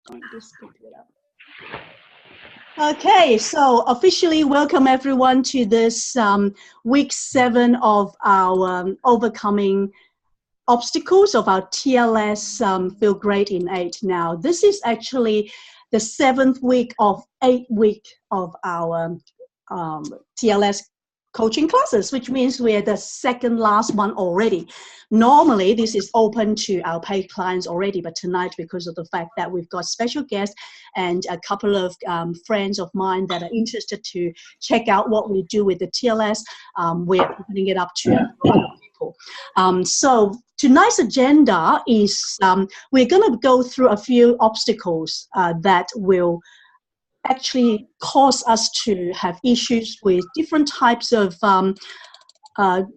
going to speed it up. Okay, so officially welcome everyone to this week 7 of our overcoming obstacles of our TLS Feel Great in 8. Now, this is actually the 7th week of 8 weeks of our TLS coaching classes, which means we're the second last one already. Normally, this is open to our paid clients already, but tonight, because of the fact that we've got special guests and a couple of friends of mine that are interested to check out what we do with the TLS, we're opening it up to other people. So tonight's agenda is we're going to go through a few obstacles that will actually cause us to have issues with different types of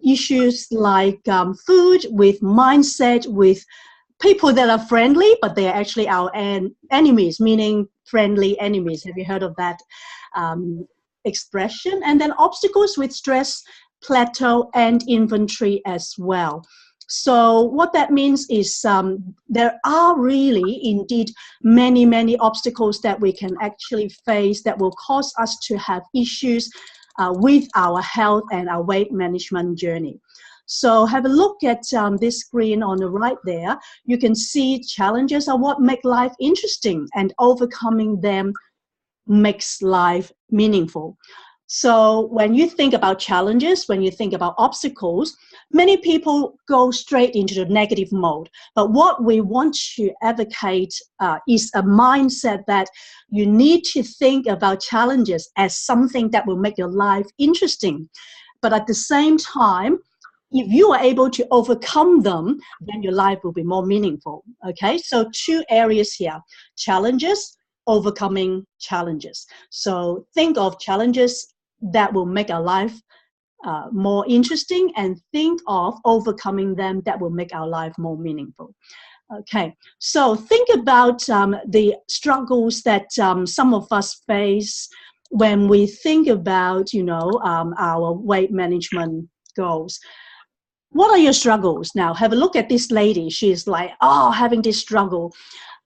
issues like food, with mindset, with people that are friendly, but they're actually our enemies, meaning friendly enemies. Have you heard of that expression? And then obstacles with stress, plateau, and inventory as well. So what that means is there are really indeed many obstacles that we can actually face that will cause us to have issues with our health and our weight management journey. So have a look at this screen on the right there. You can see challenges are what make life interesting, and overcoming them makes life meaningful. So when you think about challenges, when you think about obstacles, many people go straight into the negative mode. But what we want to advocate is a mindset that you need to think about challenges as something that will make your life interesting. But at the same time, if you are able to overcome them, then your life will be more meaningful. Okay, so 2 areas here: challenges, overcoming challenges. So think of challenges that will make our life more interesting, and think of overcoming them that will make our life more meaningful. Okay, so think about the struggles that some of us face when we think about, our weight management goals. What are your struggles? Now, have a look at this lady. She's like, having this struggle.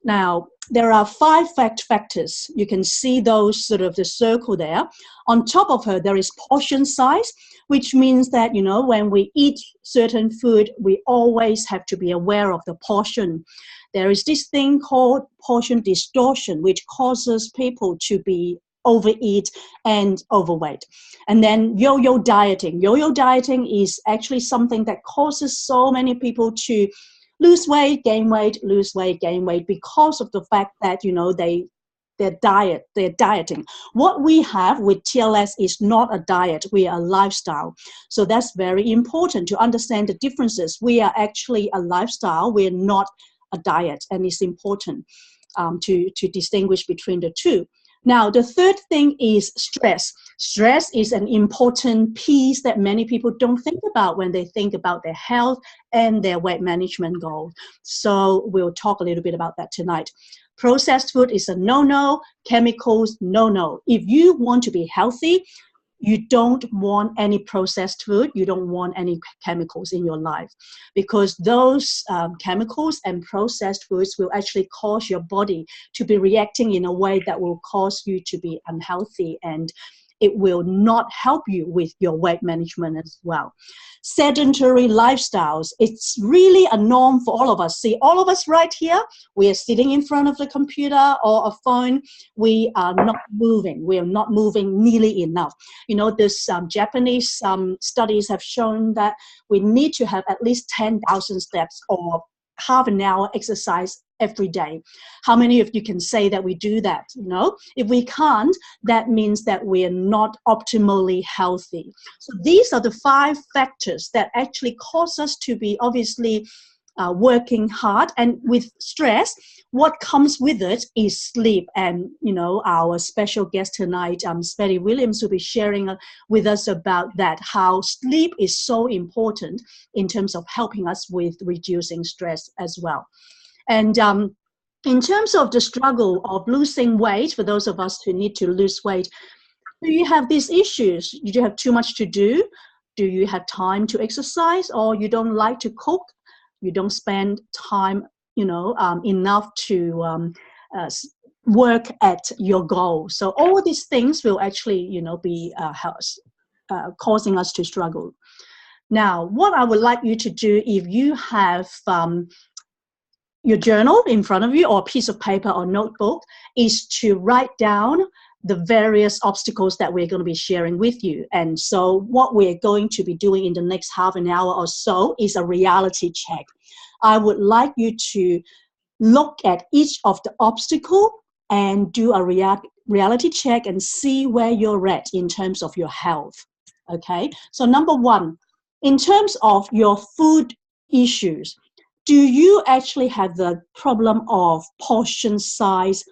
Now, there are 5 factors. You can see those sort of the circle there. On top of her, there is portion size, which means that, when we eat certain food, we always have to be aware of the portion. There is this thing called portion distortion, which causes people to be overeat and overweight. And then yo-yo dieting. Yo-yo dieting is actually something that causes so many people to lose weight, gain weight, lose weight, gain weight, because of the fact that, they're dieting. What we have with TLS is not a diet, we are a lifestyle. So that's very important to understand the differences. We are actually a lifestyle, we're not a diet, and it's important to distinguish between the two. Now, the third thing is stress. Stress is an important piece that many people don't think about when they think about their health and their weight management goals. So we'll talk a little bit about that tonight. Processed food is a no-no. Chemicals, no-no. If you want to be healthy, you don't want any processed food. You don't want any chemicals in your life, because those chemicals and processed foods will actually cause your body to be reacting in a way that will cause you to be unhealthy, and it will not help you with your weight management as well. Sedentary lifestyles, it's really a norm for all of us. See, all of us right here, we are sitting in front of the computer or a phone. We are not moving. We are not moving nearly enough. This Japanese studies have shown that we need to have at least 10,000 steps or half an hour exercise every day. How many of you can say that we do that? If we can't, that means that we are not optimally healthy. So these are the 5 factors that actually cause us to be obviously working hard. And with stress, what comes with it is sleep. And, our special guest tonight, Spetty Williams, will be sharing with us about that, how sleep is so important in terms of helping us with reducing stress as well. And in terms of the struggle of losing weight, for those of us who need to lose weight, do you have these issues? Do you have too much to do? Do you have time to exercise? Or you don't like to cook? You don't spend time, enough to work at your goal. So all these things will actually, be causing us to struggle. Now, what I would like you to do, if you have your journal in front of you or a piece of paper or notebook, is to write down the various obstacles that we're going to be sharing with you. And so what we're going to be doing in the next half an hour or so is a reality check. I would like you to look at each of the obstacles and do a reality check and see where you're at in terms of your health. Okay, so number one, in terms of your food issues, do you actually have the problem of portion size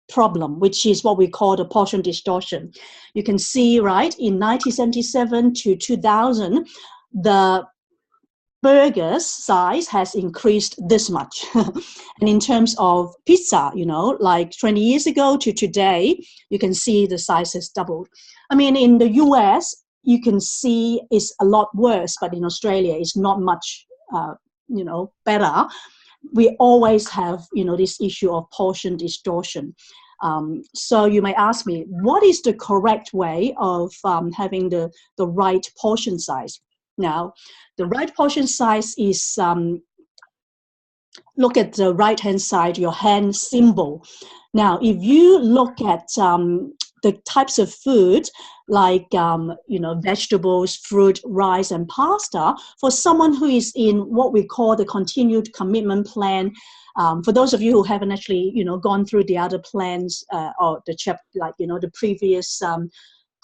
problem, which is what we call the portion distortion? You can see, right, in 1977 to 2000, the burger's size has increased this much. And in terms of pizza, like 20 years ago to today, you can see the size has doubled. I mean, in the US, you can see it's a lot worse, but in Australia, it's not much, better. We always have, this issue of portion distortion. So you may ask me, what is the correct way of having the right portion size? Now, the right portion size is, look at the right-hand side, your hand symbol. Now, if you look at the types of food like, vegetables, fruit, rice, and pasta, for someone who is in what we call the continued commitment plan, for those of you who haven't actually, gone through the other plans or the previous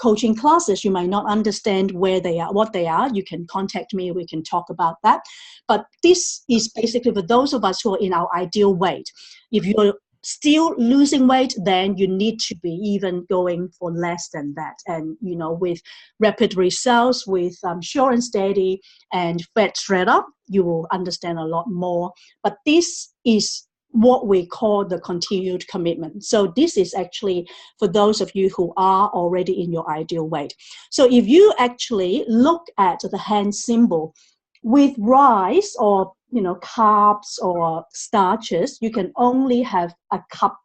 coaching classes, you might not understand where they are, what they are. You can contact me, we can talk about that. But this is basically for those of us who are in our ideal weight. If you're still losing weight, then you need to be even going for less than that. And, with rapid results, with Sure and Steady and Fat Shredder, you will understand a lot more. But this is what we call the continued commitment. So this is actually for those of you who are already in your ideal weight. So if you actually look at the hand symbol, with rice or carbs or starches, you can only have a cup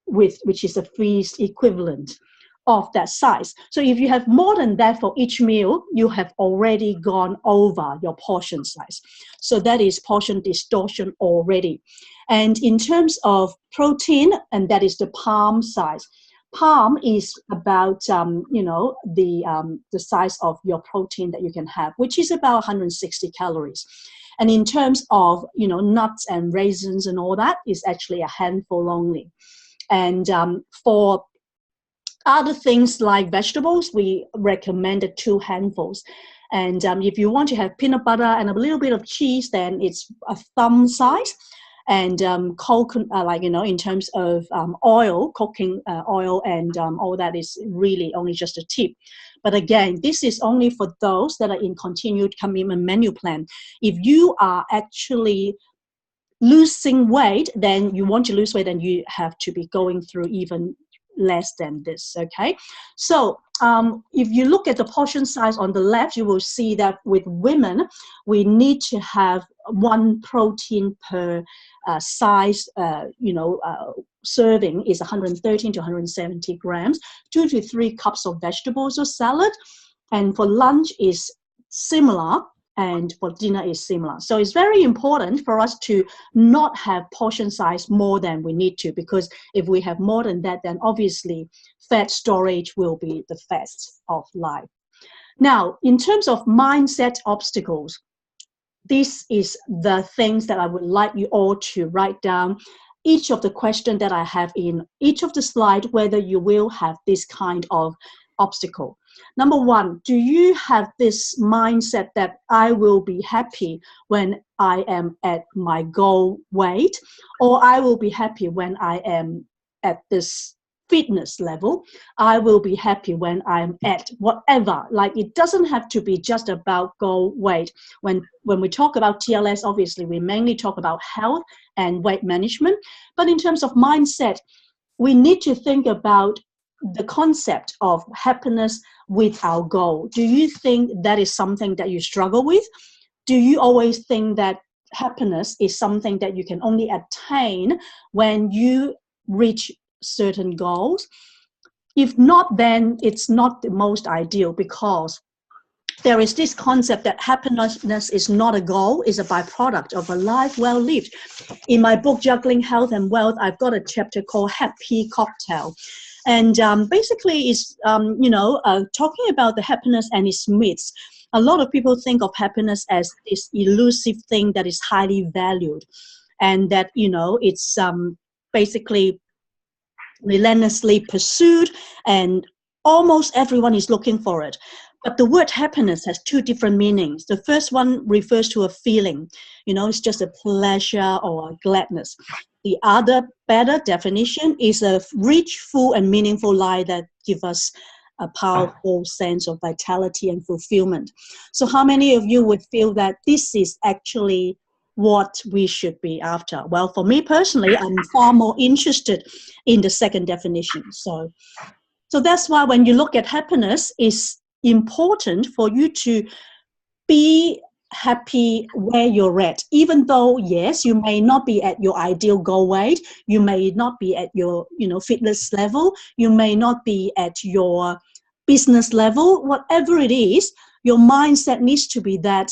which is a freeze equivalent of that size. So if you have more than that for each meal, you have already gone over your portion size. So that is portion distortion already. And in terms of protein, and that is the palm size. Palm is about, the size of your protein that you can have, which is about 160 calories. And in terms of, nuts and raisins and all that, is actually a handful only. And for other things like vegetables, we recommended 2 handfuls. And if you want to have peanut butter and a little bit of cheese, then it's a thumb size. And coconut, in terms of oil, cooking oil and all that is really only just a tip. But again, this is only for those that are in continued commitment menu plan. If you are actually losing weight, then you want to lose weight, then you have to be going through even less than this, okay? So if you look at the portion size on the left, you will see that with women, we need to have 1 protein per size, serving is 113 to 170 grams, 2 to 3 cups of vegetables or salad, and for lunch is similar, and for dinner is similar. So it's very important for us to not have portion size more than we need to, because if we have more than that, then obviously fat storage will be the fast of life. Now, in terms of mindset obstacles, this is the things that I would like you all to write down. Each of the questions that I have in each of the slides, whether you will have this kind of obstacle. Number 1, do you have this mindset that I will be happy when I am at my goal weight, or I will be happy when I am at this fitness level? I will be happy when I'm at whatever. Like, it doesn't have to be just about goal weight. When we talk about TLS, obviously we mainly talk about health and weight management. But in terms of mindset, we need to think about the concept of happiness with our goal. Do you think that is something that you struggle with? Do you always think that happiness is something that you can only attain when you reach certain goals. If not, then it's not the most ideal, because there is this concept that happiness is not a goal, it's a byproduct of a life well lived. In my book, Juggling Health and Wealth, I've got a chapter called Happy Cocktail. And basically it's, talking about the happiness and its myths. A lot of people think of happiness as this elusive thing that is highly valued, and that, it's basically relentlessly pursued, and almost everyone is looking for it. But the word happiness has two different meanings. The first one refers to a feeling, it's just a pleasure or a gladness. The other better definition is a rich, full, and meaningful life that gives us a powerful sense of vitality and fulfillment. So how many of you would feel that this is actually what we should be after? Well, for me personally, I'm far more interested in the second definition. So that's why when you look at happiness, it's important for you to be happy where you're at, even though, yes, you may not be at your ideal goal weight, you may not be at your fitness level, you may not be at your business level. Whatever it is, your mindset needs to be that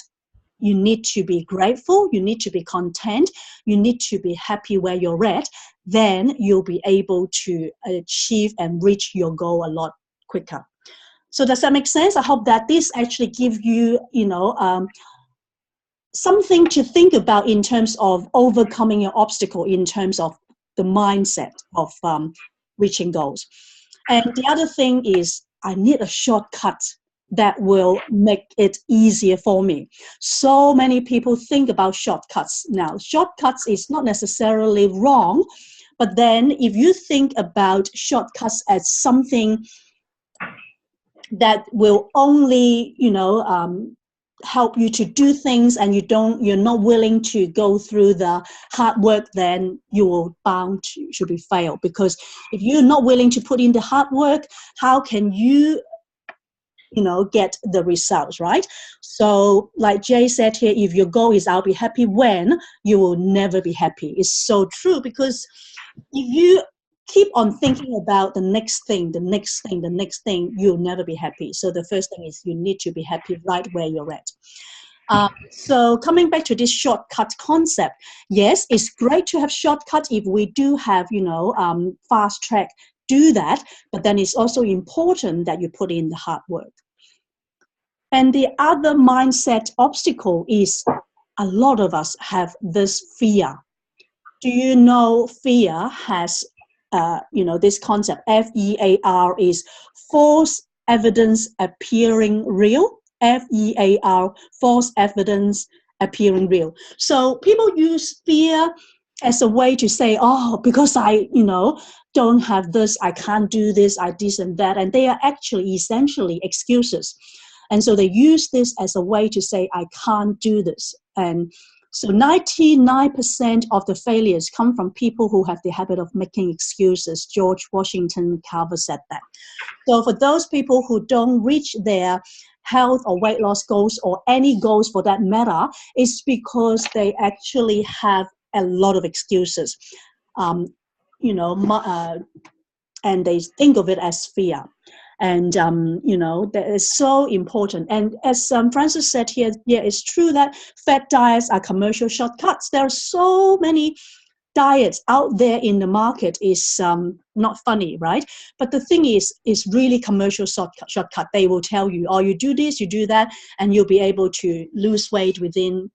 you need to be grateful, you need to be content, you need to be happy where you're at. Then you'll be able to achieve and reach your goal a lot quicker. So does that make sense? I hope that this actually gives you, something to think about in terms of overcoming an obstacle, in terms of the mindset of reaching goals. And the other thing is, I need a shortcut that will make it easier for me. So many people think about shortcuts. Now, shortcuts is not necessarily wrong, but then if you think about shortcuts as something that will only, help you to do things, and you're not willing to go through the hard work, then you will bound to be failed. Because if you're not willing to put in the hard work, how can you get the results, right? So like Jay said here, if your goal is I'll be happy when, you will never be happy. It's so true, because if you keep on thinking about the next thing, you'll never be happy. So the first thing is you need to be happy right where you're at. So coming back to this shortcut concept, yes, it's great to have shortcuts if we do have, fast track, do that, but then it's also important that you put in the hard work. And the other mindset obstacle is a lot of us have this fear. Do you know fear has this concept, FEAR, is false evidence appearing real. FEAR, false evidence appearing real. So people use fear as a way to say, oh, because I, don't have this, I can't do this, I this and that. And they are actually essentially excuses. And so they use this as a way to say, I can't do this. And so 99% of the failures come from people who have the habit of making excuses. George Washington Carver said that. So for those people who don't reach their health or weight loss goals, or any goals for that matter, it's because they actually have a lot of excuses, and they think of it as fear. And, that is so important. And as Francis said here, yeah, it's true that fat diets are commercial shortcuts. There are so many diets out there in the market. Is not funny, right? But the thing is, it's really commercial shortcut. They will tell you, oh, you do this, you do that, and you'll be able to lose weight within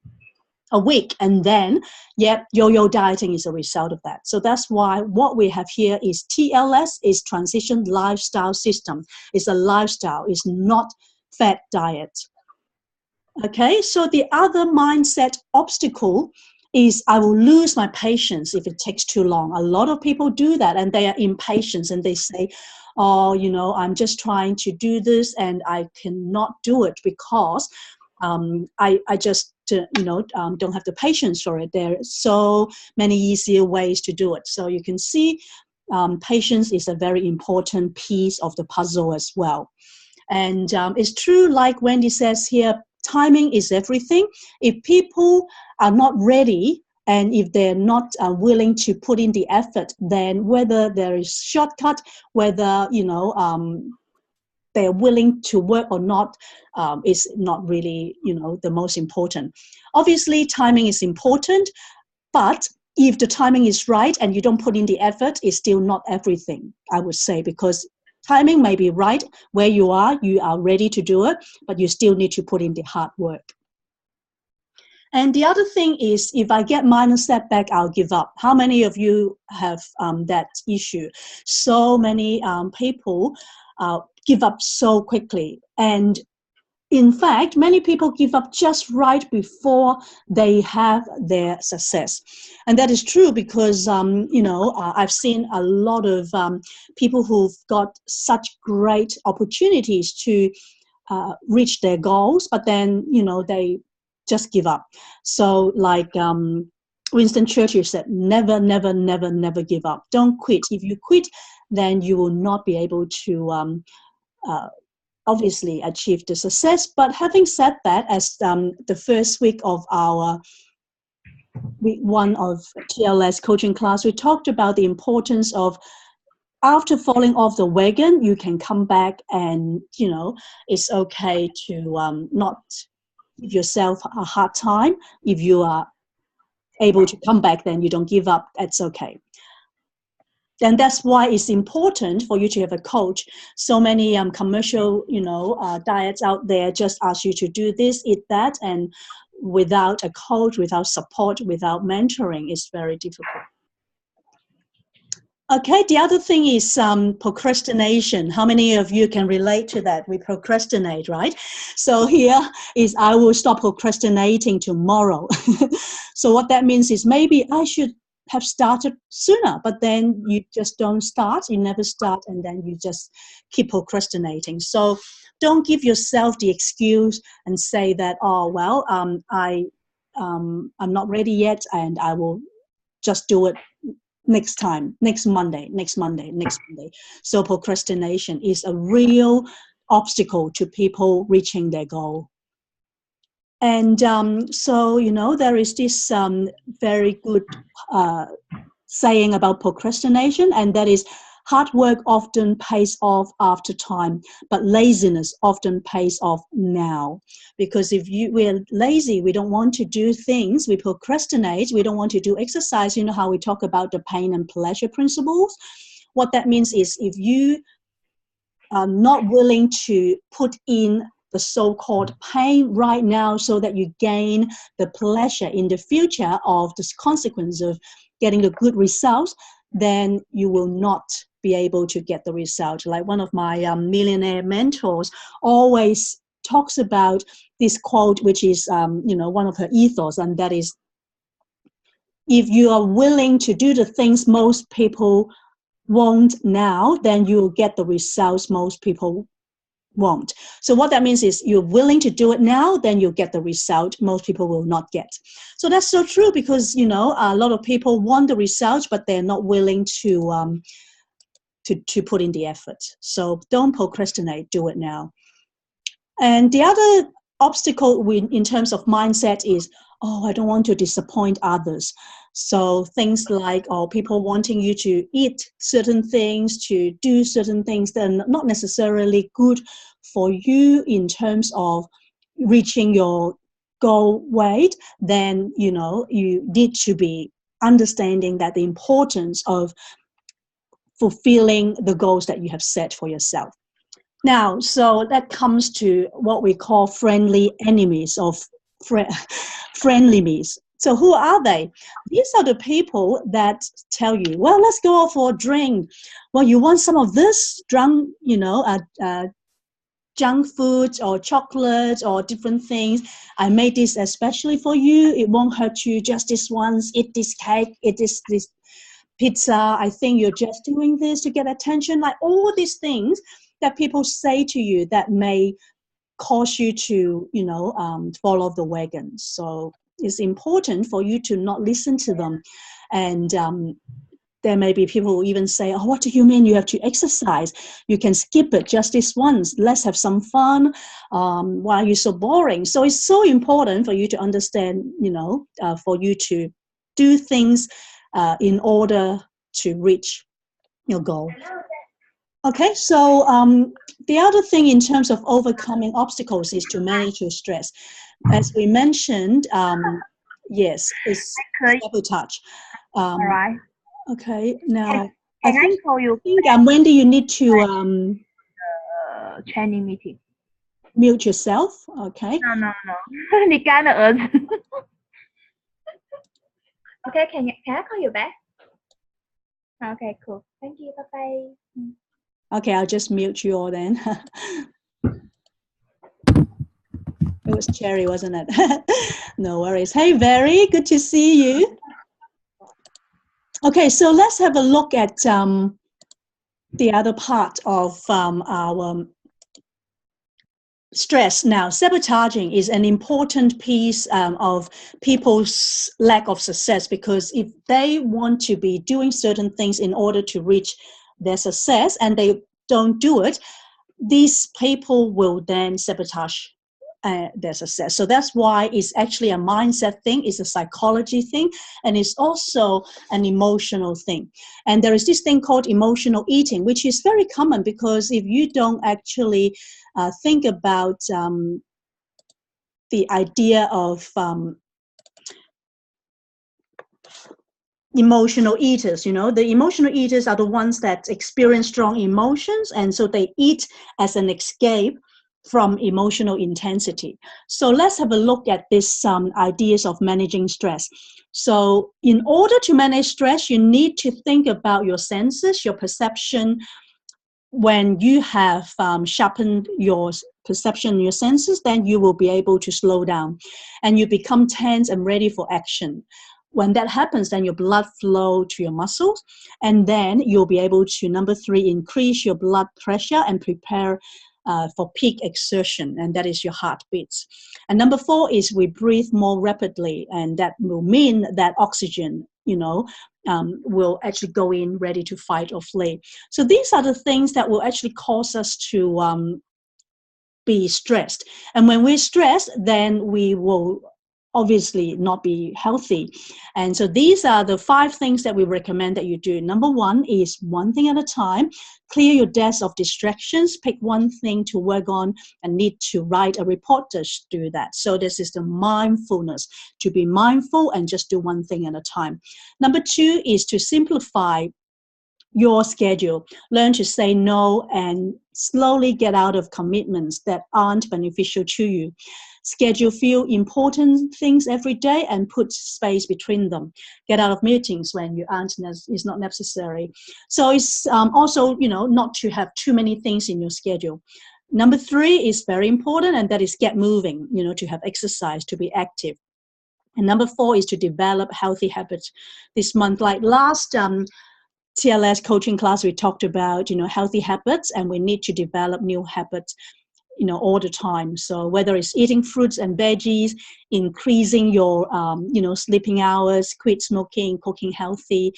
a week. And then, yo-yo dieting is a result of that. So that's why what we have here is TLS, is transition lifestyle system. It's a lifestyle, it's not fat diet. Okay, so the other mindset obstacle is I will lose my patience if it takes too long. A lot of people do that, and they are impatient, and they say, oh, I'm just trying to do this and I cannot do it because I just don't have the patience for it. There are so many easier ways to do it. So you can see patience is a very important piece of the puzzle as well. And it's true, like Wendy says here, timing is everything. If people are not ready And if they're not willing to put in the effort, then whether there is shortcut, whether, they're willing to work or not, is not really, the most important. Obviously, timing is important, but if the timing is right and you don't put in the effort, it's still not everything, I would say, because timing may be right where you are ready to do it, but you still need to put in the hard work. And the other thing is, if I get minor setback, I'll give up. How many of you have that issue? So many people give up so quickly. And in fact, many people give up just right before they have their success. And that is true because, I've seen a lot of people who've got such great opportunities to reach their goals, but then, they just give up. So like Winston Churchill said, never, never, never, never give up. Don't quit. If you quit, then you will not be able to obviously achieve the success. But having said that, as the first week of our week 1 of TLS coaching class, we talked about the importance of, after falling off the wagon, you can come back, and it's okay to not give yourself a hard time. If you are able to come back, then you don't give up. That's okay. And that's why it's important for you to have a coach. So many commercial, diets out there just ask you to do this, eat that, and without a coach, without support, without mentoring, it's very difficult. Okay, the other thing is procrastination. How many of you can relate to that? We procrastinate, right? So here is, I will stop procrastinating tomorrow. So what that means is, maybe I should have started sooner, but then you just don't start, you never start, and then you just keep procrastinating. So don't give yourself the excuse and say that, oh, well, I'm not ready yet, and I will just do it next time, next Monday. So procrastination is a real obstacle to people reaching their goal. And so, there is this very good saying about procrastination, and that is, hard work often pays off after time, but laziness often pays off now. Because if we're lazy, we don't want to do things, we procrastinate, we don't want to do exercise. You know how we talk about the pain and pleasure principles? What that means is, if you are not willing to put in the so-called pain right now so that you gain the pleasure in the future of this consequence of getting the good results, then you will not be able to get the result. Like one of my millionaire mentors always talks about this quote, which is one of her ethos, and that is, if you are willing to do the things most people won't now, then you'll get the results most people won't. So what that means is, you're willing to do it now, then you'll get the result most people will not get. So that's so true, because a lot of people want the results, but they're not willing to put in the effort. So don't procrastinate, do it now. And the other obstacle in terms of mindset is, oh, I don't want to disappoint others. So things like, people wanting you to eat certain things, to do certain things that are not necessarily good for you in terms of reaching your goal weight, then, you need to be understanding that the importance of fulfilling the goals that you have set for yourself. Now, so that comes to what we call friendly enemies, or frenemies. So who are they? These are the people that tell you, well, let's go out for a drink. Well, you want some of this junk food or chocolate or different things. I made this especially for you. It won't hurt you. Just this once. Eat this cake. Eat this pizza. I think you're just doing this to get attention. Like all these things that people say to you that may cause you to, fall off the wagon. So it's important for you to not listen to them. And there may be people who even say, oh, what do you mean you have to exercise? You can skip it just this once. Let's have some fun. Why are you so boring? So it's so important for you to understand, for you to do things in order to reach your goal. Okay, so the other thing in terms of overcoming obstacles is to manage your stress. As we mentioned, yes, it's sabotage. All right. Okay, now I Can I think, call you Wendy, you need to training meeting? mute yourself. Okay. No. 你干的儿子。Okay, can I call you back? Okay, cool. Thank you. Bye bye. Okay, I'll just mute you all then. It was Cherry, wasn't it? No worries. Hey, Very, good to see you. Okay, so let's have a look at the other part of our stress. Now, sabotaging is an important piece of people's lack of success, because if they want to be doing certain things in order to reach their success and they don't do it, these people will then sabotage their success. So that's why it's actually a mindset thing, it's a psychology thing, and it's also an emotional thing. And there is this thing called emotional eating, which is very common, because if you don't actually think about the idea of emotional eaters, the emotional eaters are the ones that experience strong emotions, and so they eat as an escape from emotional intensity. So let's have a look at these ideas of managing stress. So in order to manage stress, you need to think about your senses, your perception. When you have sharpened your perception, your senses, then you will be able to slow down and you become tense and ready for action. When that happens, then your blood flow to your muscles, and then you'll be able to, number 3, increase your blood pressure and prepare for peak exertion, and that is your heartbeats. And number 4 is we breathe more rapidly, and that will mean that oxygen, will actually go in ready to fight or flee. So these are the things that will actually cause us to be stressed. And when we're stressed, then we will obviously not be healthy. And so these are the 5 things that we recommend that you do. Number 1 is one thing at a time. Clear your desk of distractions. Pick one thing to work on and need to write a report to do that. So this is the mindfulness, to be mindful and just do one thing at a time. Number 2 is to simplify your schedule. Learn to say no and slowly get out of commitments that aren't beneficial to you. Schedule few important things every day and put space between them. Get out of meetings when it's not necessary. So it's also, not to have too many things in your schedule. Number 3 is very important, and that is get moving, to have exercise, to be active. And number 4 is to develop healthy habits. This month, like last TLS coaching class, we talked about, healthy habits, and we need to develop new habits, all the time. So whether it's eating fruits and veggies, increasing your, sleeping hours, quit smoking, cooking healthy,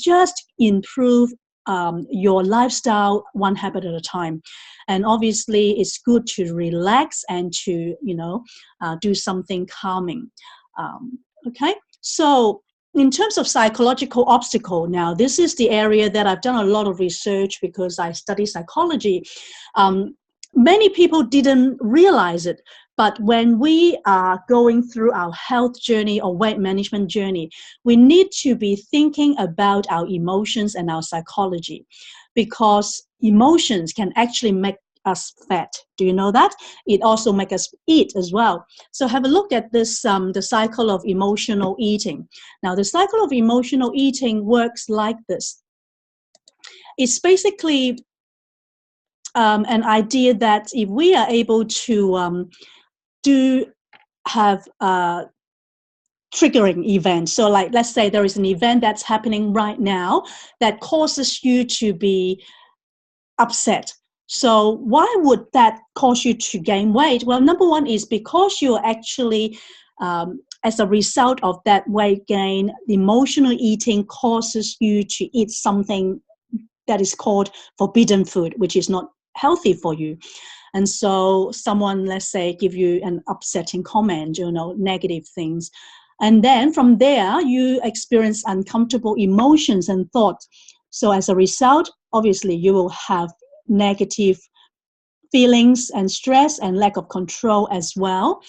just improve your lifestyle one habit at a time. And obviously it's good to relax and to, do something calming. Okay, so in terms of psychological obstacle, now this is the area that I've done a lot of research because I study psychology. Many people didn't realize it, but when we are going through our health journey or weight management journey, we need to be thinking about our emotions and our psychology, because emotions can actually make us fat. Do you know that? It also makes us eat as well. So have a look at this, the cycle of emotional eating. Now, the cycle of emotional eating works like this. It's basically an idea that if we are able to have triggering events, so like let's say there is an event that's happening right now that causes you to be upset. So why would that cause you to gain weight? Well, number 1 is because you're actually, as a result of that weight gain, emotional eating causes you to eat something that is called forbidden food, which is not healthy for you. And so someone, let's say, give you an upsetting comment, negative things. And then from there, you experience uncomfortable emotions and thoughts. So as a result, obviously, you will have negative feelings and stress and lack of control as well.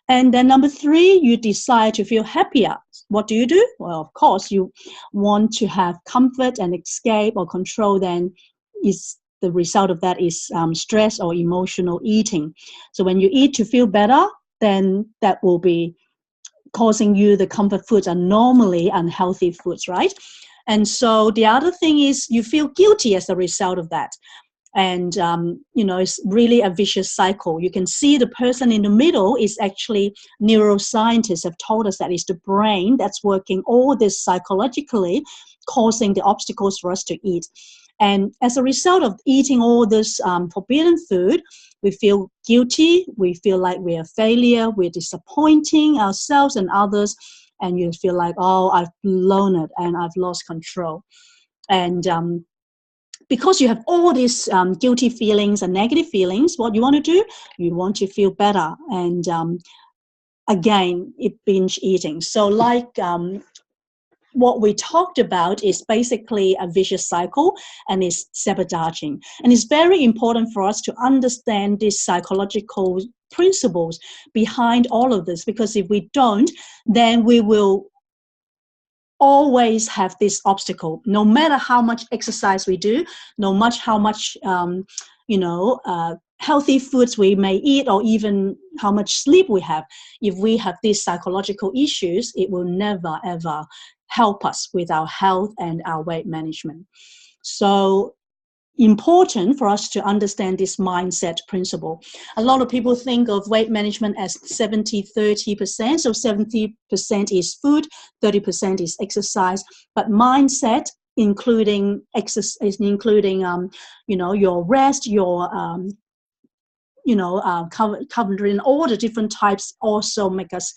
And then number 3, you decide to feel happier. What do? Well, of course, you want to have comfort and escape or control. Then is the result of that is stress or emotional eating. So when you eat to feel better, then that will be causing you the comfort foods are normally unhealthy foods, right? And so the other thing is you feel guilty as a result of that. And, it's really a vicious cycle. You can see the person in the middle is actually neuroscientists have told us that it's the brain that's working all this psychologically, causing the obstacles for us to eat. And as a result of eating all this forbidden food, we feel guilty, we feel like we're a failure, we're disappointing ourselves and others, and you feel like, oh, I've blown it and I've lost control. And because you have all these guilty feelings and negative feelings, what you want to do, you want to feel better. And again, it binge eating. So like what we talked about is basically a vicious cycle, and it's sabotaging. And it's very important for us to understand these psychological principles behind all of this, because if we don't, then we will always have this obstacle, no matter how much exercise we do, no matter how much healthy foods we may eat, or even how much sleep we have. If we have these psychological issues, it will never ever help us with our health and our weight management. So important for us to understand this mindset principle. A lot of people think of weight management as 70-30%. So 70% is food, 30% is exercise. But mindset, including exercise, including your rest, your covering all the different types, also make us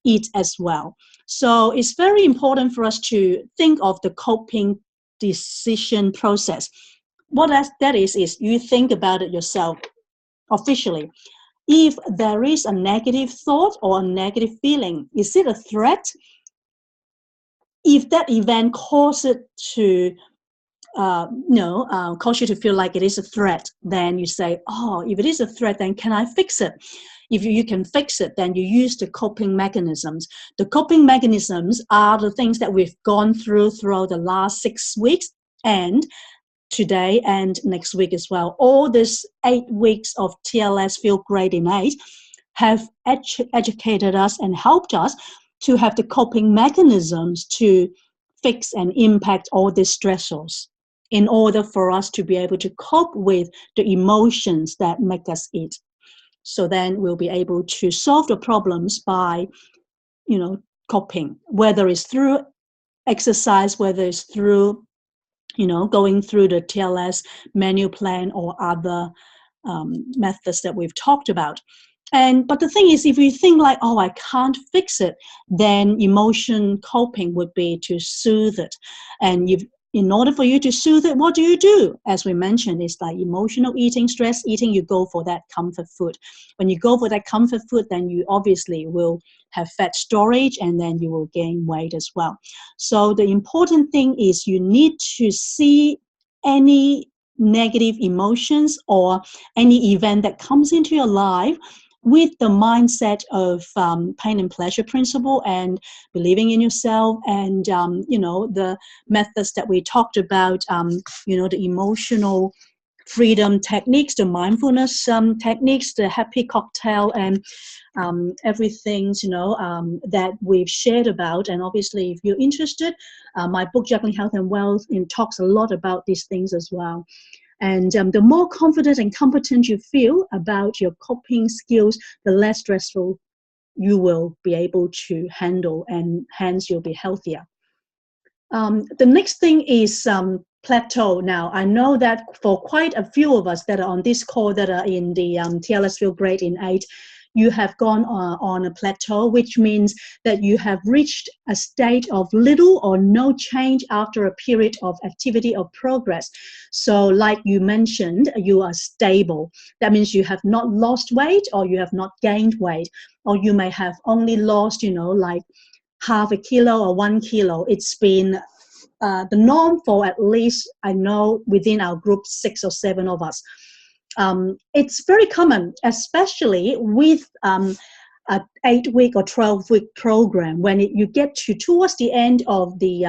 eat as well. So it's very important for us to think of the coping decision process. What that is you think about it yourself officially. If there is a negative thought or a negative feeling, is it a threat? If that event causes it to cause you to feel like it is a threat, then you say, oh, if it is a threat, then can I fix it? If you can fix it, then you use the coping mechanisms. The coping mechanisms are the things that we've gone throughout the last 6 weeks and today and next week as well. All this 8 weeks of TLS Feel Great in 8 have educated us and helped us to have the coping mechanisms to fix and impact all these stressors in order for us to be able to cope with the emotions that make us eat. So then we'll be able to solve the problems by, coping, whether it's through exercise, whether it's through going through the TLS menu plan or other methods that we've talked about. But the thing is, if you think like, oh, I can't fix it, then emotion coping would be to soothe it. And in order for you to soothe it, what do? As we mentioned, it's like emotional eating, stress eating, you go for that comfort food. When you go for that comfort food, then you obviously will have fat storage, and then you will gain weight as well. So the important thing is you need to see any negative emotions or any event that comes into your life with the mindset of pain and pleasure principle and believing in yourself, and the methods that we talked about, the emotional freedom techniques, the mindfulness techniques, the happy cocktail, and everything that we've shared about. And obviously, if you're interested, my book Juggling Health and Wealth talks a lot about these things as well. And the more confident and competent you feel about your coping skills, the less stressful you will be able to handle, and hence you'll be healthier. The next thing is Plateau. Now, I know that for quite a few of us that are on this call that are in the TLS Feel Great in 8, you have gone on a plateau, which means that you have reached a state of little or no change after a period of activity or progress. So like you mentioned, you are stable. That means you have not lost weight, or you have not gained weight, or you may have only lost, like half a kilo or 1 kilo. It's been the norm for at least, I know, within our group, 6 or 7 of us. It's very common, especially with an 8-week or 12-week program. When you get towards the end of the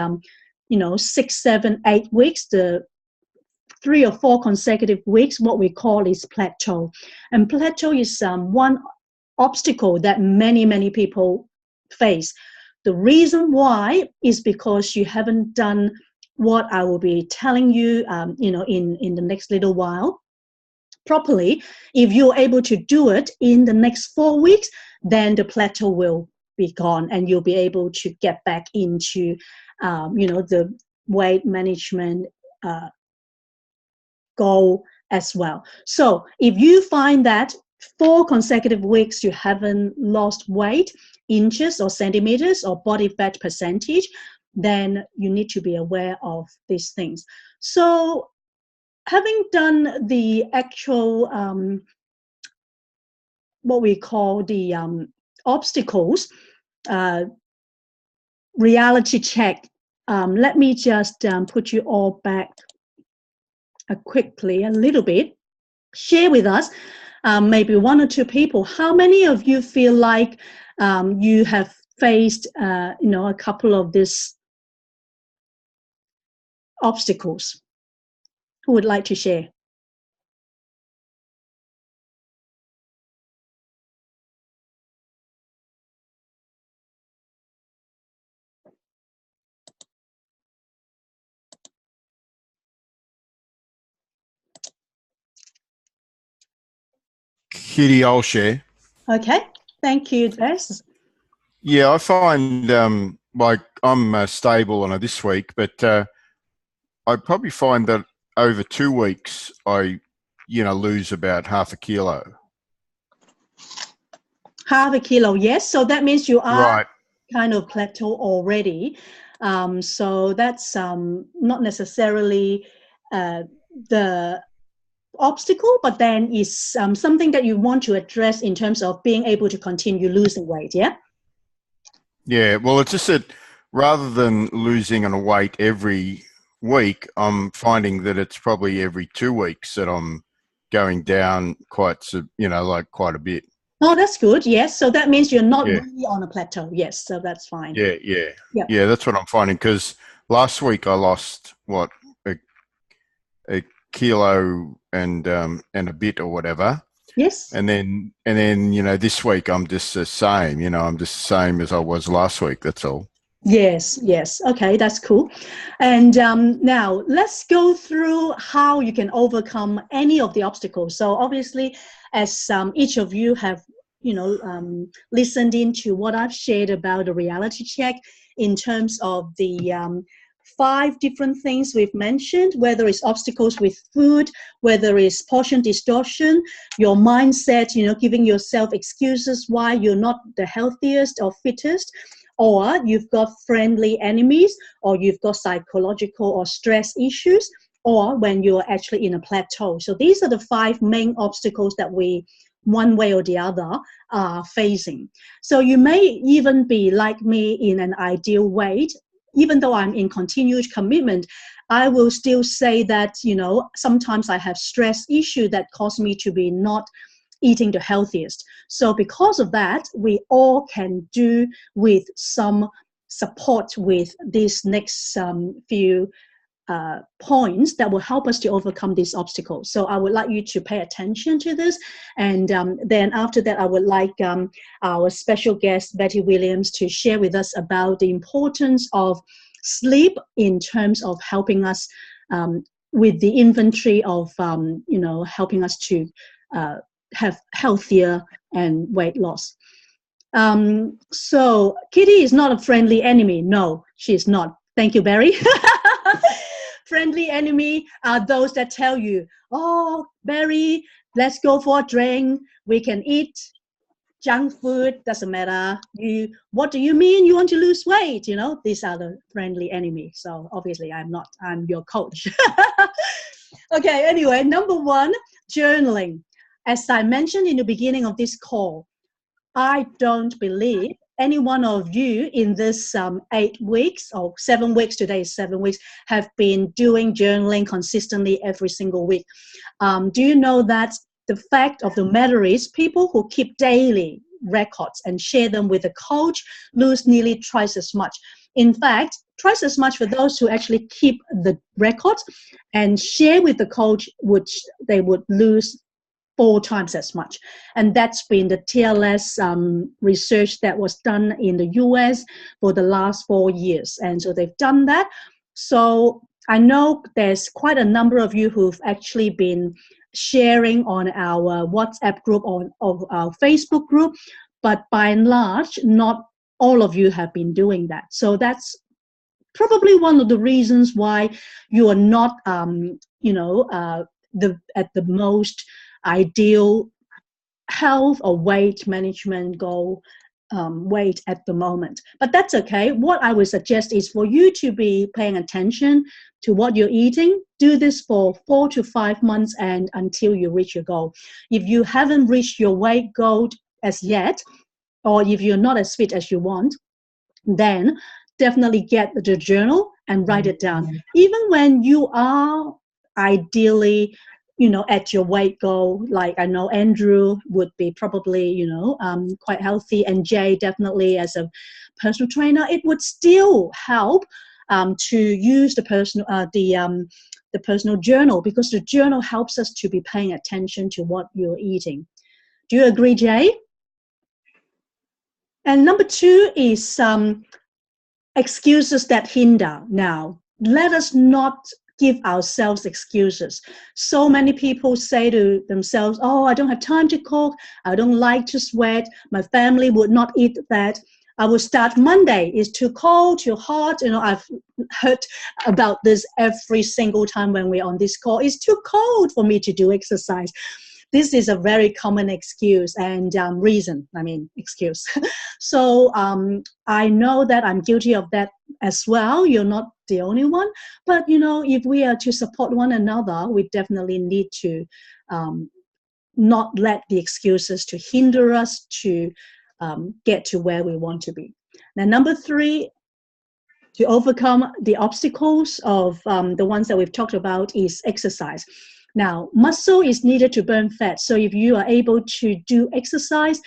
6, 7, 8 weeks, the 3 or 4 consecutive weeks, what we call is plateau. And plateau is one obstacle that many people face. The reason why is because you haven't done what I will be telling you, in the next little while properly. If you're able to do it in the next 4 weeks, then the plateau will be gone, and you'll be able to get back into, the weight management goal as well. So if you find that 4 consecutive weeks you haven't lost weight, inches or centimeters or body fat percentage, then you need to be aware of these things. So having done the actual, what we call the obstacles, reality check, let me just put you all back quickly a little bit. Share with us, maybe 1 or 2 people, how many of you feel like you have faced a couple of these obstacles? Who would like to share? Kitty, I'll share. Okay, thank you, Des. Yeah, I find like I'm stable on it this week, but I probably find that over 2 weeks I, lose about half a kilo. Half a kilo, yes. So that means you are Right. kind of plateau already. So that's not necessarily the obstacle, but then is something that you want to address in terms of being able to continue losing weight, yeah? Yeah, well, it's just that rather than losing on a weight every week, I'm finding that it's probably every 2 weeks that I'm going down quite a bit. Oh, that's good. Yes. So that means you're not Yeah. really on a plateau. Yes. So that's fine. Yeah. Yep. Yeah, that's what I'm finding, because last week I lost a kilo and a bit or whatever. Yes. And then this week I'm just the same. I'm just the same as I was last week. That's all. Yes. Okay, that's cool. And now let's go through how you can overcome any of the obstacles. So obviously, as each of you have, listened into what I've shared about the reality check in terms of the 5 different things we've mentioned, whether it's obstacles with food, whether it's portion distortion, your mindset, giving yourself excuses why you're not the healthiest or fittest, or you've got friendly enemies, or you've got psychological or stress issues, or when you're actually in a plateau. So these are the 5 main obstacles that we, one way or the other, are facing. So you may even be like me in an ideal weight. Even though I'm in continued commitment, I will still say that, sometimes I have stress issue that cause me to be not eating the healthiest. So because of that, we all can do with some support with these next few points that will help us to overcome these obstacles. So I would like you to pay attention to this. And then after that, I would like our special guest, Betty Williams, to share with us about the importance of sleep in terms of helping us with the inventory of, helping us to have healthier and weight loss. So Kitty is not a friendly enemy. No, she is not. Thank you, Barry. Friendly enemy are those that tell you, oh, Barry, let's go for a drink. We can eat junk food. Doesn't matter. What do you mean you want to lose weight? These are the friendly enemy. So obviously I'm not. I'm your coach. Okay, anyway, number 1, journaling. As I mentioned in the beginning of this call, I don't believe any one of you in this 8 weeks or 7 weeks, today is 7 weeks, have been doing journaling consistently every single week. Do you know that the fact of the matter is people who keep daily records and share them with a coach lose nearly twice as much. In fact, twice as much for those who actually keep the records and share with the coach, which they would lose 4 times as much. And that's been the TLS research that was done in the US for the last 4 years. And so they've done that. So I know there's quite a number of you who've actually been sharing on our WhatsApp group or our Facebook group, but by and large, not all of you have been doing that. So that's probably one of the reasons why you are not, at the most ideal health or weight management goal weight at the moment. But that's okay. What I would suggest is for you to be paying attention to what you're eating. Do this for 4 to 5 months and until you reach your goal. If you haven't reached your weight goal as yet, or if you're not as fit as you want, then definitely get the journal and write it down. Even when you are ideally, at your weight goal, like I know Andrew would be probably, quite healthy, and Jay definitely as a personal trainer, it would still help to use the personal journal, because the journal helps us to be paying attention to what you're eating. Do you agree, Jay? And number 2 is excuses that hinder. Now, let us not give ourselves excuses. So many people say to themselves, oh, I don't have time to cook, I don't like to sweat, my family would not eat that, I will start Monday, it's too cold, too hot. I've heard about this every single time when we're on this call. It's too cold for me to do exercise. This is a very common excuse and excuse. So I know that I'm guilty of that as well. You're not the only one. But, if we are to support one another, we definitely need to not let the excuses to hinder us to get to where we want to be. Now, number 3, to overcome the obstacles of the ones that we've talked about is exercise. Now, muscle is needed to burn fat. So if you are able to do exercise,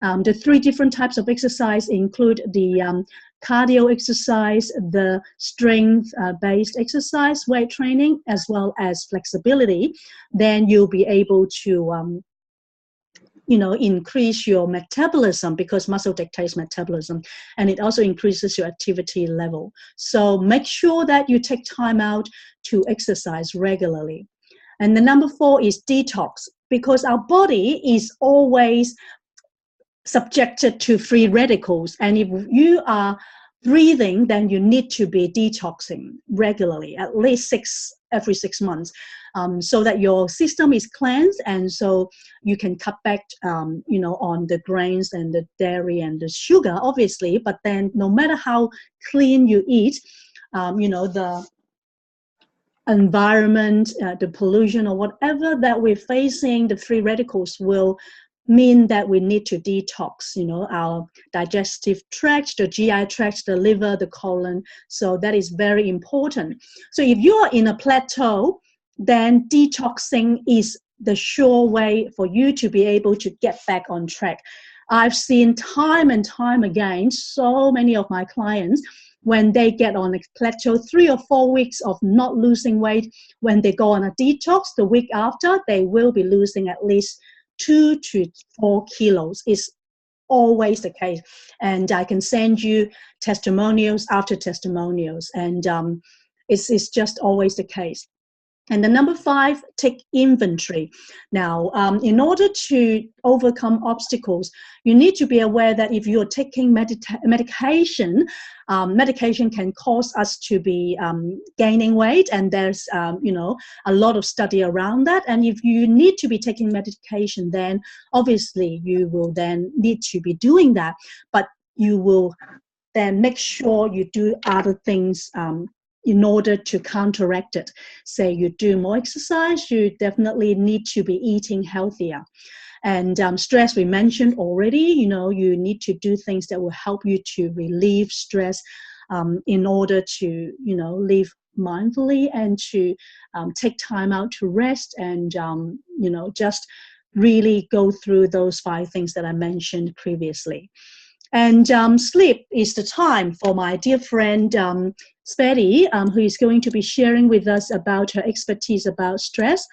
the 3 different types of exercise include the cardio exercise, the strength-based exercise, weight training, as well as flexibility, then you'll be able to increase your metabolism, because muscle dictates metabolism, and it also increases your activity level. So make sure that you take time out to exercise regularly. And the number 4 is detox, because our body is always subjected to free radicals. And if you are breathing, then you need to be detoxing regularly, at least every 6 months, so that your system is cleansed, and so you can cut back, on the grains and the dairy and the sugar, obviously. But then no matter how clean you eat, the environment, the pollution or whatever that we're facing, the free radicals will mean that we need to detox, our digestive tract, the GI tract, the liver, the colon. So that is very important. So if you are in a plateau, then detoxing is the sure way for you to be able to get back on track. I've seen time and time again, so many of my clients, when they get on a plateau, 3 or 4 weeks of not losing weight, when they go on a detox, the week after, they will be losing at least 2 to 4 kilos. It's always the case. And I can send you testimonials after testimonials. And it's just always the case. And the number 5, take inventory. Now, in order to overcome obstacles, you need to be aware that if you're taking medication, medication can cause us to be gaining weight, and there's a lot of study around that. And if you need to be taking medication, then obviously you will then need to be doing that, but you will then make sure you do other things in order to counteract it. Say you do more exercise, you definitely need to be eating healthier. And stress, we mentioned already, you need to do things that will help you to relieve stress in order to, live mindfully and to take time out to rest and, just really go through those 5 things that I mentioned previously. And sleep is the time for my dear friend Spetty, who is going to be sharing with us about her expertise about stress.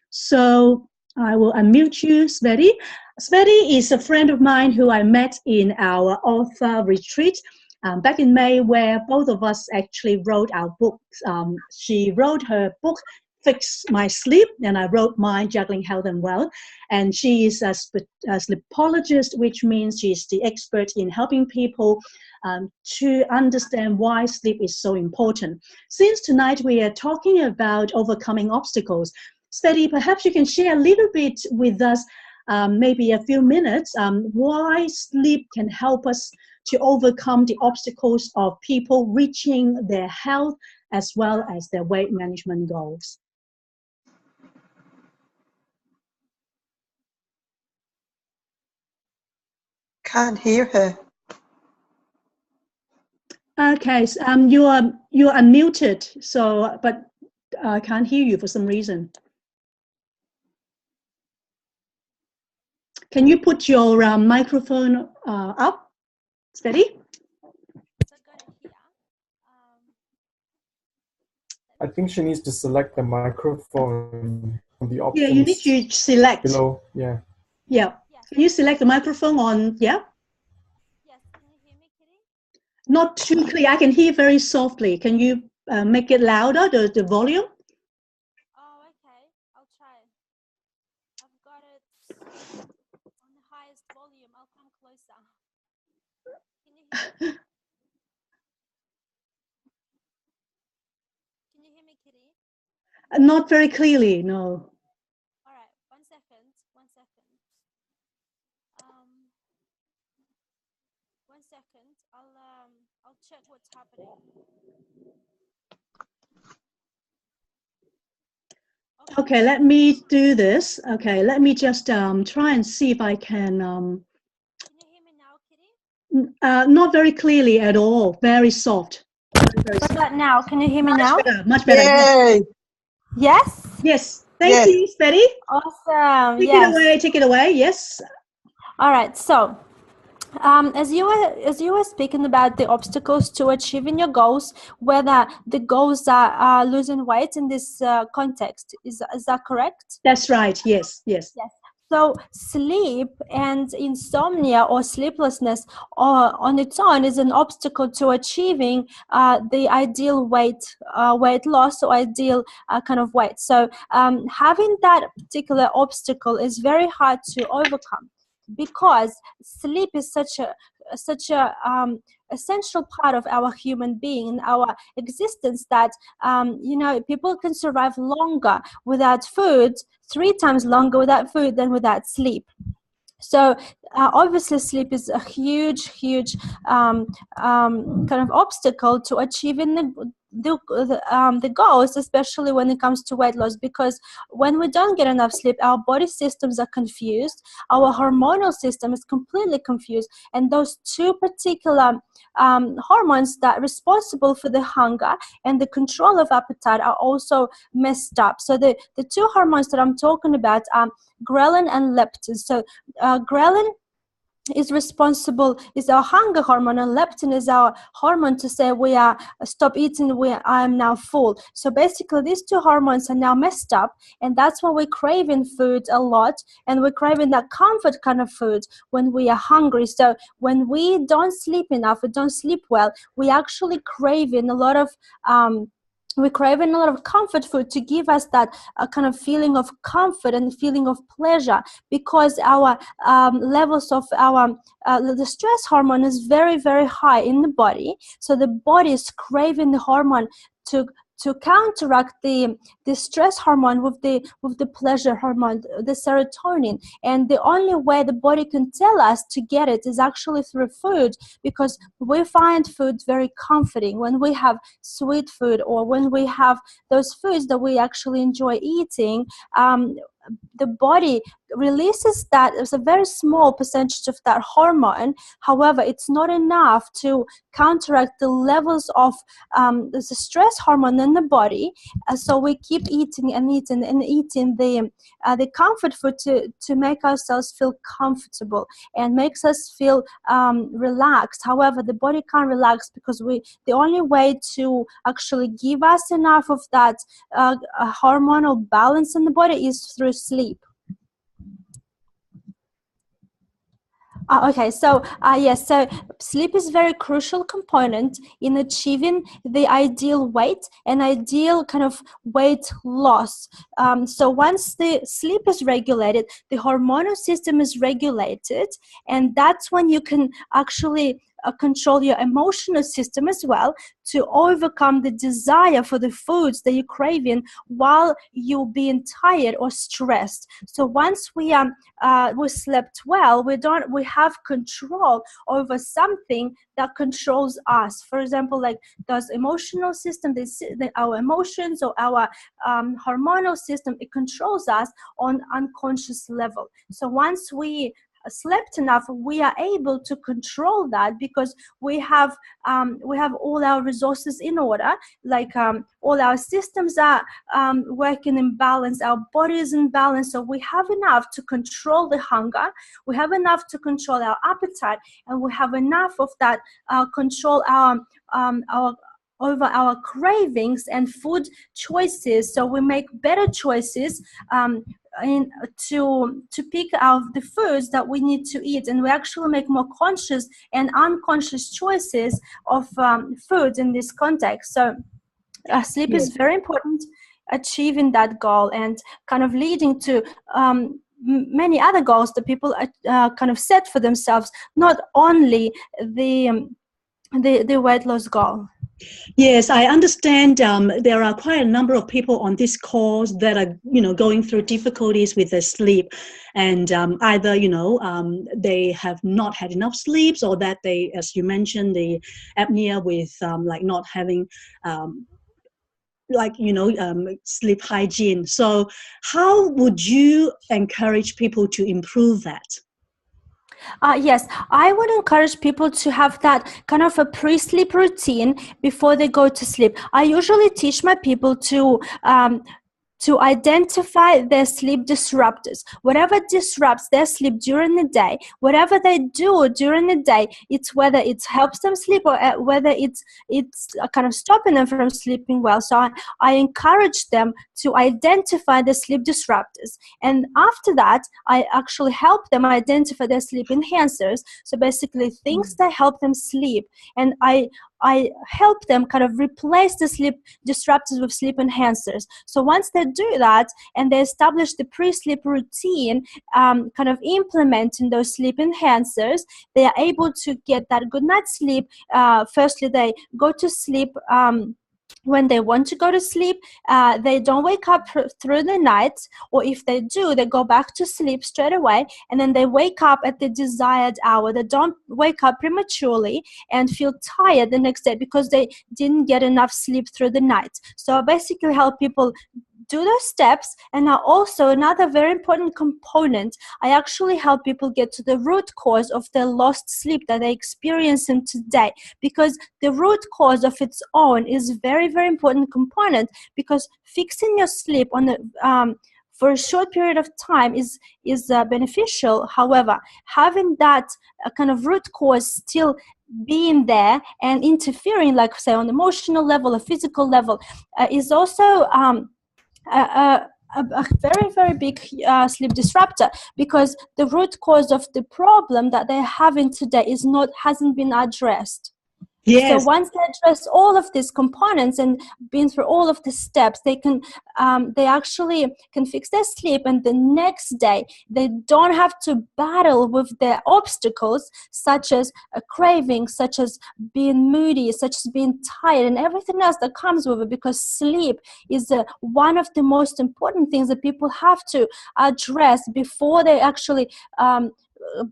So I will unmute you, Spetty. Spetty is a friend of mine who I met in our author retreat back in May, where both of us actually wrote our books. She wrote her book, Fix My Sleep, and I wrote mine, Juggling Health and Wealth. And she is a sleepologist, which means she's the expert in helping people to understand why sleep is so important. Since tonight we are talking about overcoming obstacles, Spetty, perhaps you can share a little bit with us, maybe a few minutes, why sleep can help us to overcome the obstacles of people reaching their health as well as their weight management goals. Can't hear her. Okay, so, you're unmuted, so but I can't hear you for some reason. Can you put your microphone up, Spetty? I think she needs to select the microphone on the options. Yeah, you need to select. Below, yeah. Yeah. Can you select the microphone on, yeah? Yes, can you hear me, Kitty? Not too clear. I can hear very softly. Can you make it louder, the volume? Oh, okay. I'll try. I've got it on the highest volume. I'll come closer. Can you hear me? Can you hear me, Kitty? Not very clearly, no. All right. 1 second. 1 second. 1 second. I'll check what's happening. Okay, let me do this. Okay, let me just try and see if I can. Can you hear me now, Kitty? Not very clearly at all. Very soft. Very What soft. about now? Can you hear me now? Much better. Yay! Yes. Yes. Thank you, Spetty. Awesome. Take Yes. it away. Take it away. Yes. All right. So, as you were speaking about the obstacles to achieving your goals, whether the goals are losing weight in this context, is that correct? That's right. Yes. Yes. Yes. So sleep and insomnia or sleeplessness on its own is an obstacle to achieving the ideal weight loss or ideal kind of weight. So having that particular obstacle is very hard to overcome, because sleep is such a essential part of our human being and our existence that people can survive longer without food, 3 times longer without food than without sleep. So obviously sleep is a huge kind of obstacle to achieving the goals, especially when it comes to weight loss, because when we don't get enough sleep, our body systems are confused, our hormonal system is completely confused, and those 2 particular hormones that are responsible for the hunger and the control of appetite are also messed up. So the 2 hormones that I'm talking about are ghrelin and leptin. So ghrelin is our hunger hormone, and leptin is our hormone to say we are stop eating, I am now full. So basically these 2 hormones are now messed up, and that's why we're craving food a lot, and we're craving that comfort kind of food when we are hungry. So when we don't sleep enough, we don't sleep well, we actually craving a lot of comfort food to give us that kind of feeling of comfort and feeling of pleasure, because our levels of our the stress hormone is very, very high in the body. So the body is craving the hormone to counteract the stress hormone with the pleasure hormone, the serotonin. And the only way the body can tell us to get it is actually through food, because we find food very comforting when we have sweet food, or when we have those foods that we actually enjoy eating. The body releases that. It's a very small percentage of that hormone. However, it's not enough to counteract the levels of the stress hormone in the body. So we keep eating and eating and eating the comfort food to make ourselves feel comfortable and makes us feel relaxed. However, the body can't relax because the only way to actually give us enough of that hormonal balance in the body is through sleep. Okay, so yes, so sleep is very crucial component in achieving the ideal weight and ideal kind of weight loss. So once the sleep is regulated, the hormonal system is regulated, and that's when you can actually control your emotional system as well, to overcome the desire for the foods that you're craving while you're being tired or stressed. So once we slept well, we have control over something that controls us. For example, like those emotional system, our emotions or our hormonal system, it controls us on unconscious level. So once we slept enough, we are able to control that because we have all our resources in order, like all our systems are working in balance, our body is in balance, so we have enough to control the hunger, we have enough to control our appetite, and we have enough of that control our over our cravings and food choices, so we make better choices to pick out the foods that we need to eat, and we actually make more conscious and unconscious choices of foods in this context. So sleep is very important, achieving that goal and kind of leading to many other goals that people kind of set for themselves, not only the weight loss goal. Yes, I understand there are quite a number of people on this course that are, going through difficulties with their sleep, and either, they have not had enough sleeps, or that they, as you mentioned, the apnea with like not having sleep hygiene. So how would you encourage people to improve that? Yes, I would encourage people to have that kind of a pre-sleep routine before they go to sleep. I usually teach my people to identify their sleep disruptors. Whatever disrupts their sleep during the day, whatever they do during the day, it's whether it helps them sleep or whether it's kind of stopping them from sleeping well. So I encourage them to identify the sleep disruptors. And after that, I actually help them identify their sleep enhancers. So basically things that help them sleep. And I help them kind of replace the sleep disruptors with sleep enhancers. So once they do that and they establish the pre-sleep routine, kind of implementing those sleep enhancers, they are able to get that good night's sleep. Firstly, they go to sleep when they want to go to sleep. They don't wake up through the night, or if they do, they go back to sleep straight away, and then they wake up at the desired hour. They don't wake up prematurely and feel tired the next day because they didn't get enough sleep through the night. So I basically help people do those steps. And now also another very important component, I actually help people get to the root cause of their lost sleep that they're experiencing today, because the root cause of its own is very, very important component, because fixing your sleep on the for a short period of time is beneficial. However, having that kind of root cause still being there and interfering, like say on emotional level or physical level, is also a very, very big sleep disruptor, because the root cause of the problem that they're having today hasn't been addressed. Yes. So once they address all of these components and been through all of the steps, they actually can fix their sleep, and the next day they don't have to battle with their obstacles, such as a craving, such as being moody, such as being tired, and everything else that comes with it, because sleep is one of the most important things that people have to address before they actually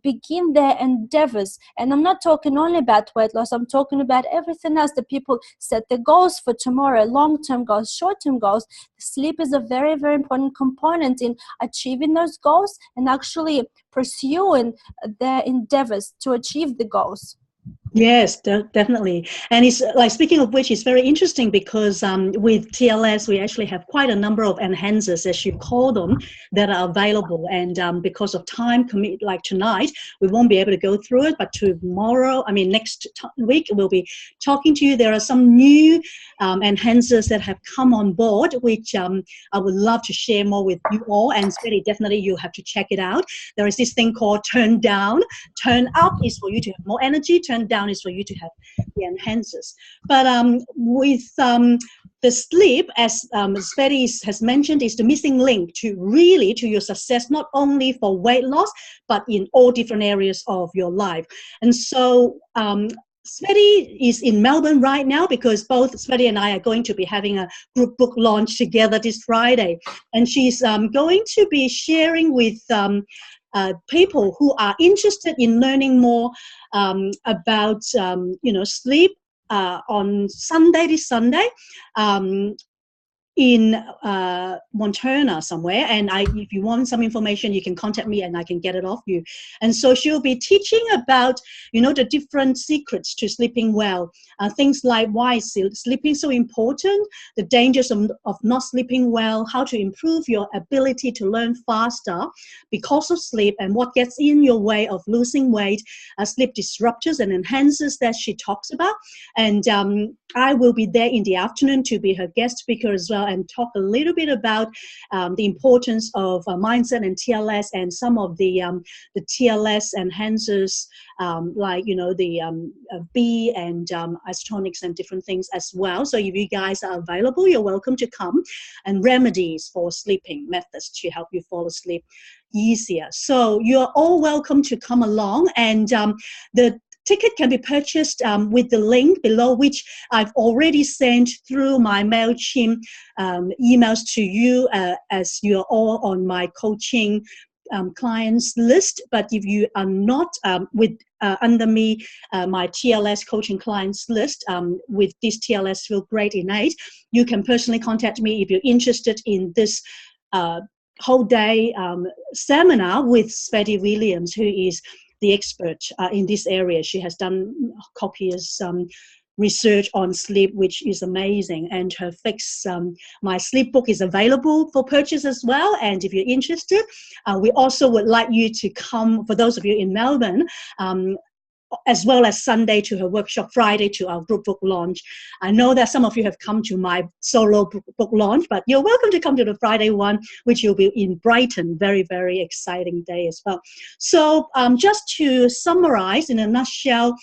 begin their endeavors. And I'm not talking only about weight loss, I'm talking about everything else that people set their goals for tomorrow, long-term goals, short-term goals. Sleep is a very, very important component in achieving those goals and actually pursuing their endeavors to achieve the goals. Yes, definitely. And it's like, speaking of which, it's very interesting because with TLS, we actually have quite a number of enhancers, as you call them, that are available. And because of time commit, like tonight, we won't be able to go through it. But tomorrow, next week, we'll be talking to you. There are some new enhancers that have come on board, which I would love to share more with you all. And Sweaty, definitely you have to check it out. There is this thing called turn down. Turn up is for you to have more energy. Turn down is for you to have the enhancers. But with the sleep, as Sweaty has mentioned, is the missing link to your success, not only for weight loss, but in all different areas of your life. And so Sweaty is in Melbourne right now because both Sweaty and I are going to be having a group book launch together this Friday. And she's going to be sharing with people who are interested in learning more about sleep on this Sunday in Montana somewhere. And if you want some information, you can contact me and I can get it off you. And so she'll be teaching about, the different secrets to sleeping well. Things like why is sleeping so important, the dangers of not sleeping well, how to improve your ability to learn faster because of sleep, and what gets in your way of losing weight, sleep disruptors and enhancers that she talks about. And I will be there in the afternoon to be her guest speaker as well and talk a little bit about the importance of mindset and TLS and some of the TLS enhancers like, the B and isotonics and different things as well. So if you guys are available, you're welcome to come, and remedies for sleeping methods to help you fall asleep easier. So you're all welcome to come along, and the ticket can be purchased with the link below, which I've already sent through my MailChimp emails to you as you're all on my coaching clients list. But if you are not under me, my TLS coaching clients list with this TLS Feel Great Innate, you can personally contact me if you're interested in this whole day seminar with Sweaty Williams, who is the expert in this area. She has done copious research on sleep, which is amazing. And her Fix My Sleep book is available for purchase as well. And if you're interested, we also would like you to come, for those of you in Melbourne, as well as Sunday to her workshop, Friday to our group book launch. I know that some of you have come to my solo book launch, but you're welcome to come to the Friday one, which will be in Brighton. Very, very exciting day as well. So just to summarize in a nutshell,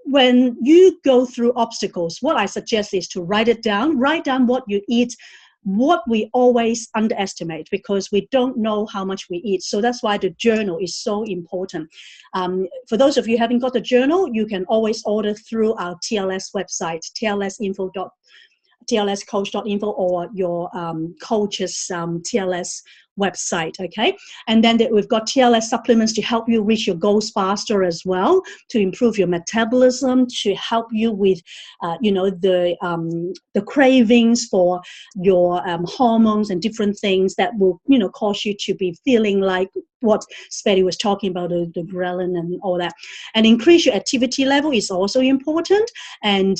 when you go through obstacles, what I suggest is to write it down. Write down what you eat, what we always underestimate because we don't know how much we eat. So that's why the journal is so important. For those of you who haven't got the journal, you can always order through our TLS website, tlscoach.info, or your coach's TLS website, okay? And then we've got TLS supplements to help you reach your goals faster as well, to improve your metabolism, to help you with, the cravings for your hormones and different things that will, cause you to be feeling like what Sweaty was talking about, the ghrelin and all that. And increase your activity level is also important. And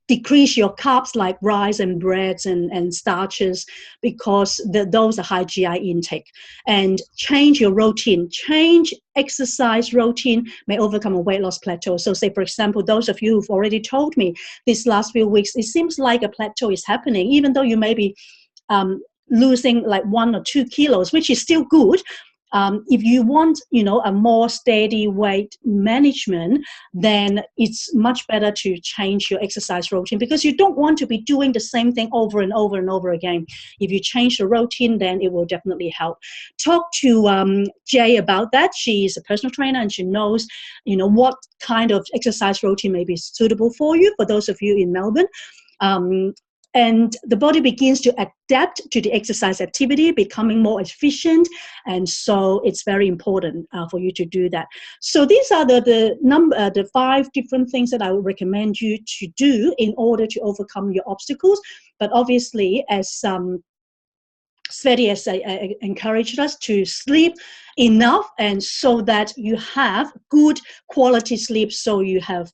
decrease your carbs like rice and breads and starches, because those are high GI intake. And change your routine. Change exercise routine may overcome a weight loss plateau. So say, for example, those of you who've already told me these last few weeks, it seems like a plateau is happening, even though you may be losing like 1 or 2 kilos, which is still good. If you want, a more steady weight management, then it's much better to change your exercise routine, because you don't want to be doing the same thing over and over and over again. If you change the routine, then it will definitely help. Talk to Jay about that. She's a personal trainer and she knows, what kind of exercise routine may be suitable for you, for those of you in Melbourne. and the body begins to adapt to the exercise activity, becoming more efficient. And so it's very important for you to do that. So these are the 5 different things that I would recommend you to do in order to overcome your obstacles. But obviously, as Sveti has encouraged us to sleep enough, and so that you have good quality sleep, so you have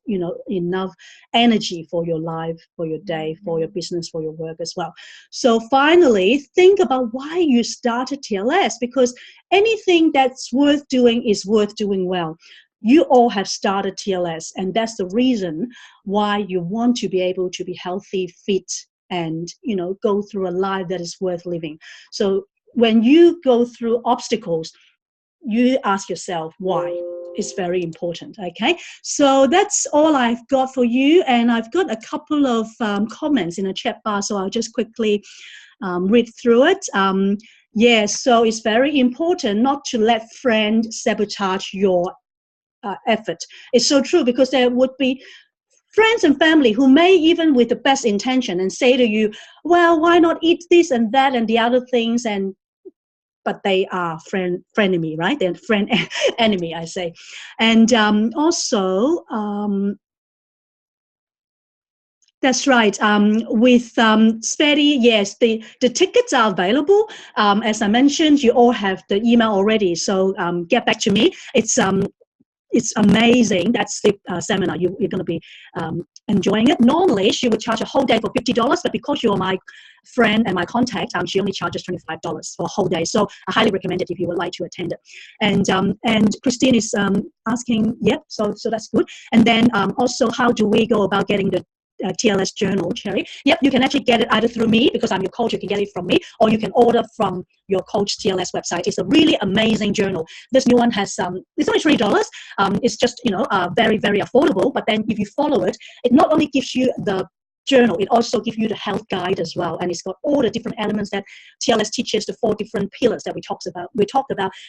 enough energy for your life, for your day, for your business, for your work as well. So finally, think about why you started TLS, because anything that's worth doing is worth doing well. You all have started TLS, and that's the reason why you want to be able to be healthy, fit, and go through a life that is worth living. So when you go through obstacles, you ask yourself why. It's very important. Okay, so that's all I've got for you, and I've got a couple of comments in the chat bar, so I'll just quickly read through it. So it's very important not to let friends sabotage your effort. It's so true, because there would be friends and family who may, even with the best intention, and say to you, well, why not eat this and that and the other things, but they are frenemy, right? They're friend enemy, I say. And also, that's right. With Sveti, yes, the tickets are available. As I mentioned, you all have the email already, so get back to me. It's amazing, that sleep seminar. You're going to be enjoying it. Normally, she would charge a whole day for $50, but because you're my friend and my contact, she only charges $25 for a whole day. So I highly recommend it if you would like to attend it. And Christine is asking, yep, so that's good. And then also, how do we go about getting the TLS journal, Cherry? Yep, you can actually get it either through me, because I'm your coach. You can get it from me, or you can order from your coach TLS website. It's a really amazing journal. This new one has it's only $3. It's just very, very affordable. But then if you follow it, it not only gives you the journal, it also gives you the health guide as well, and it's got all the different elements that TLS teaches, the 4 different pillars that we talked about,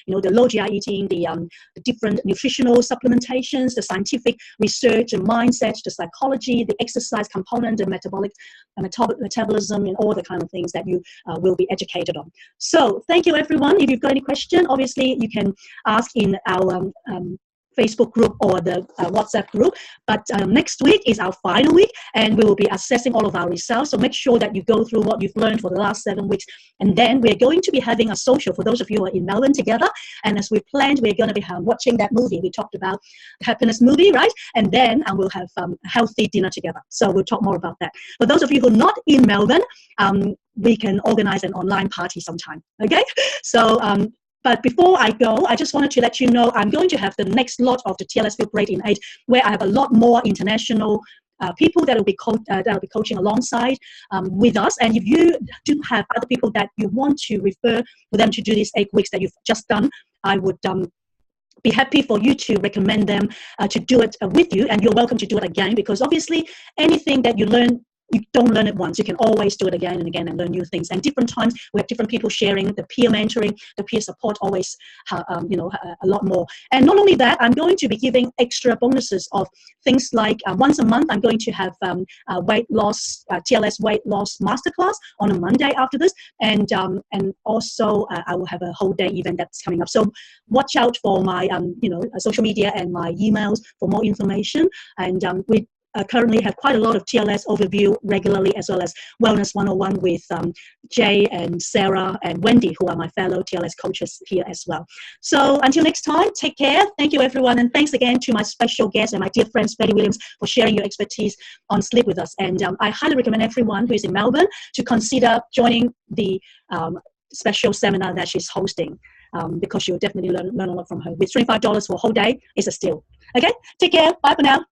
the low GI eating, the different nutritional supplementations, the scientific research, the mindset, the psychology, the exercise component, the metabolism, and all the kind of things that you will be educated on. So thank you, everyone. If you've got any question, obviously you can ask in our Facebook group or the WhatsApp group. But next week is our final week, and we will be assessing all of our results. So make sure that you go through what you've learned for the last 7 weeks. And then we're going to be having a social for those of you who are in Melbourne together. And as we planned, we're going to be watching that movie. We talked about the happiness movie, right? And then we'll have a healthy dinner together. So we'll talk more about that. For those of you who are not in Melbourne, we can organize an online party sometime. Okay? So but before I go, I just wanted to let you know I'm going to have the next lot of the TLS Feel Great in 8, where I have a lot more international people that will be coaching alongside with us. And if you do have other people that you want to refer for them to do these 8 weeks that you've just done, I would be happy for you to recommend them to do it with you. And you're welcome to do it again, because obviously anything that you learn, you don't learn it once. You can always do it again and again and learn new things. And different times we have different people sharing, the peer mentoring, the peer support, always a lot more. And not only that, I'm going to be giving extra bonuses of things like once a month I'm going to have weight loss, TLS weight loss masterclass on a Monday after this, and also I will have a whole day event that's coming up. So watch out for my social media and my emails for more information. And we currently have quite a lot of TLS overview regularly, as well as Wellness 101 with Jay and Sarah and Wendy, who are my fellow TLS coaches here as well. So until next time, take care. Thank you, everyone. And thanks again to my special guest and my dear friend, Sveti Williams, for sharing your expertise on sleep with us. And I highly recommend everyone who is in Melbourne to consider joining the special seminar that she's hosting, because you'll definitely learn a lot from her. With $25 for a whole day, it's a steal. Okay, take care. Bye for now.